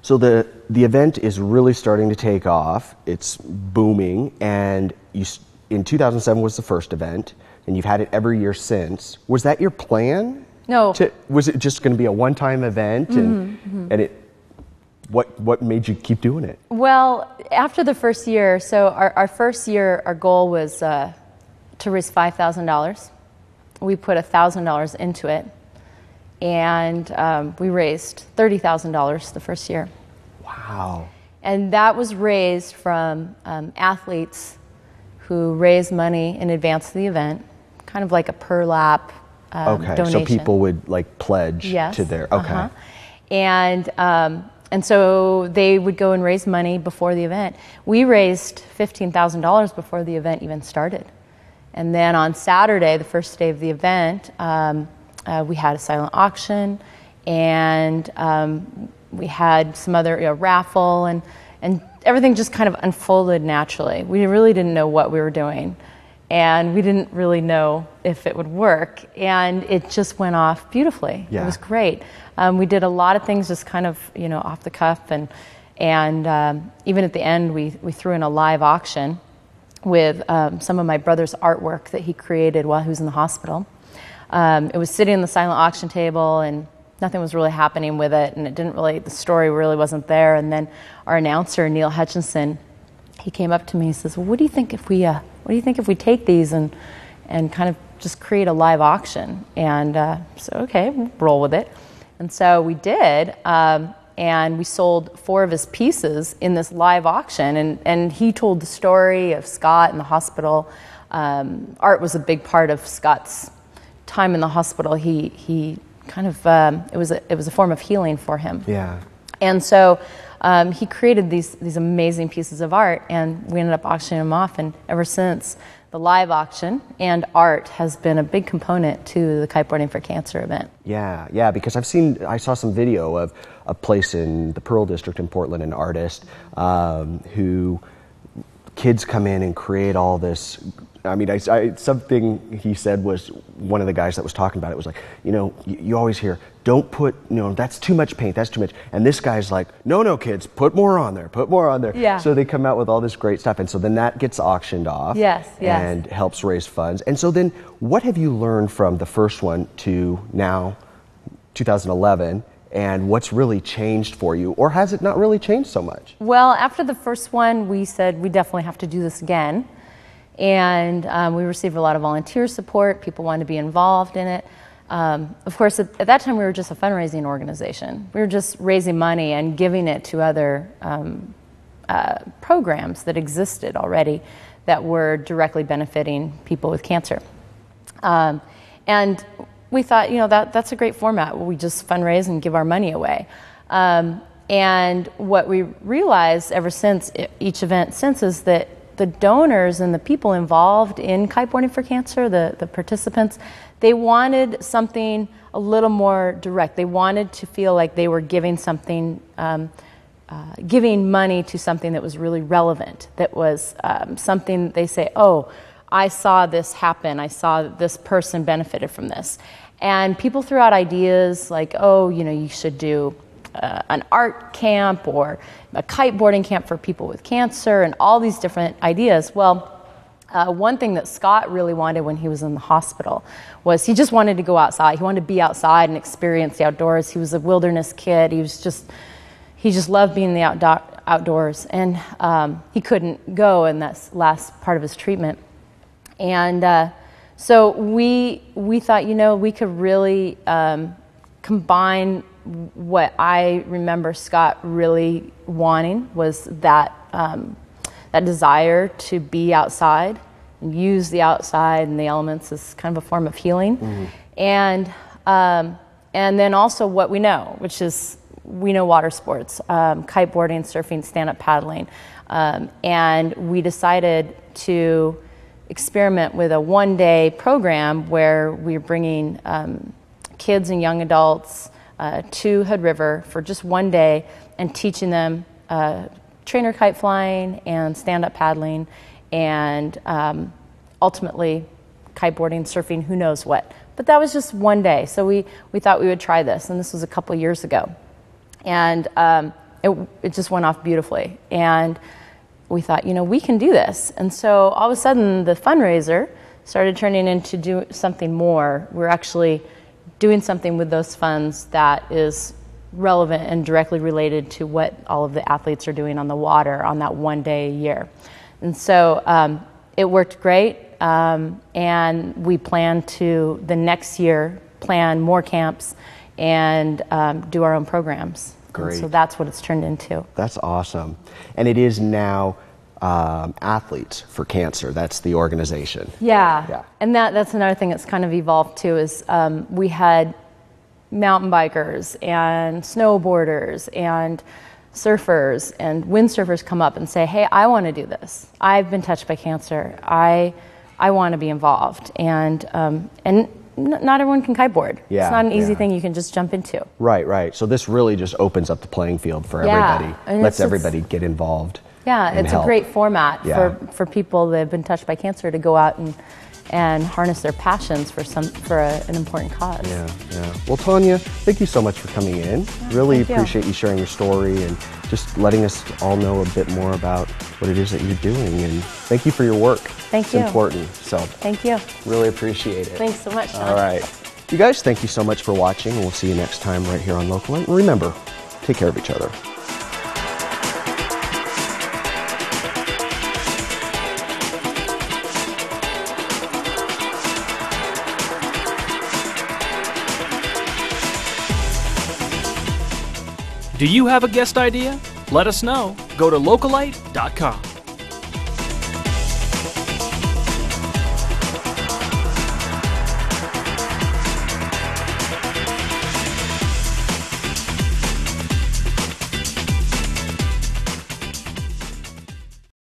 So the event is really starting to take off. It's booming, and in 2007 was the first event, and you've had it every year since. Was that your plan? No. Was it just going to be a one-time event, and what made you keep doing it? Well, after the first year, so our first year, our goal was to raise $5,000. We put $1,000 into it, and we raised $30,000 the first year. Wow. And that was raised from athletes who raised money in advance of the event, kind of like a per lap donation. So people would like pledge to their, And so they would go and raise money before the event. We raised $15,000 before the event even started. And then on Saturday, the first day of the event, we had a silent auction, and we had some other raffle, and everything just kind of unfolded naturally. We really didn't know what we were doing, and we didn't really know if it would work, and it just went off beautifully. Yeah. It was great. We did a lot of things just kind of off the cuff, and even at the end we threw in a live auction with some of my brother's artwork that he created while he was in the hospital. It was sitting on the silent auction table, and nothing was really happening with it, and the story really wasn't there. And then our announcer, Neil Hutchinson, he came up to me and says, "Well, what do you think if we take these and kind of just create a live auction?" And so, okay, we'll roll with it. And so we did, and we sold 4 of his pieces in this live auction. And he told the story of Scott in the hospital. Art was a big part of Scott's time in the hospital. He kind of it was a form of healing for him. Yeah. And so he created these amazing pieces of art, and we ended up auctioning them off. And ever since, the live auction and art has been a big component to the Kiteboarding for Cancer event. Yeah, because I saw some video of a place in the Pearl District in Portland, an artist who kids come in and create all this. I mean, something he said was, one of the guys that was talking about it was like, you always hear, don't put, that's too much paint, that's too much. And this guy's like, no, kids, put more on there. Yeah. So they come out with all this great stuff. And so then that gets auctioned off. Yes. And helps raise funds. And so then what have you learned from the first one to now, 2011? And what's really changed for you? Or has it not really changed so much? Well, after the first one, we said we definitely have to do this again. And we received a lot of volunteer support. People wanted to be involved in it. Of course, at that time, we were just a fundraising organization. We were just raising money and giving it to other programs that existed already that were directly benefiting people with cancer. And we thought, that's a great format. We just fundraise and give our money away. And what we realized ever since each event since is that the donors and the people involved in Kiteboarding for Cancer, the participants, they wanted something a little more direct. They wanted to feel like they were giving something, giving money to something that was really relevant, that was something they say, oh, I saw this happen, I saw that this person benefited from this. And people threw out ideas like, oh, you should do an art camp or a kiteboarding camp for people with cancer, and all these different ideas. Well, one thing that Scott really wanted when he was in the hospital was he just wanted to go outside. He wanted to be outside and experience the outdoors. He was a wilderness kid. He just loved being in the outdoors, and he couldn't go in that last part of his treatment. And so we thought, we could really combine what I remember Scott really wanting was that desire to be outside and use the outside and the elements as kind of a form of healing. Mm-hmm. And then also what we know, which is we know water sports, kiteboarding, surfing, stand-up paddling. And we decided to experiment with a one-day program where we're bringing kids and young adults to Hood River for just one day and teaching them trainer kite flying and stand-up paddling and ultimately kiteboarding, surfing, who knows what. But that was just one day. So we thought we would try this, and this was a couple years ago. And it just went off beautifully. And we thought, we can do this. And so all of a sudden, the fundraiser started turning into do something more. We're actually doing something with those funds that is relevant and directly related to what all of the athletes are doing on the water on that one day a year. And so it worked great. And we plan to, the next year, plan more camps and do our own programs. Great. And so that's what it's turned into. That's awesome. And it is now Athletes for Cancer. That's the organization. Yeah. And that's another thing that's kind of evolved too, is we had mountain bikers and snowboarders and surfers and windsurfers come up and say, hey, I want to do this. I've been touched by cancer. I want to be involved. And not everyone can kiteboard. Yeah, it's not an easy thing you can just jump into. Right. So this really just opens up the playing field for everybody. And lets everybody get involved. Yeah, it's help. a great format Yeah. for people that have been touched by cancer to go out and harness their passions for an important cause. Yeah. Well, Tonia, thank you so much for coming in. Really thank you. appreciate you sharing your story and just letting us all know a bit more about what it is that you're doing. And thank you for your work. Thank you. It's important. So Thank you. really appreciate it. Thanks so much, Sean. All right. You guys, thank you so much for watching. We'll see you next time right here on Localite. And remember, take care of each other. Do you have a guest idea? Let us know. Go to localite.com.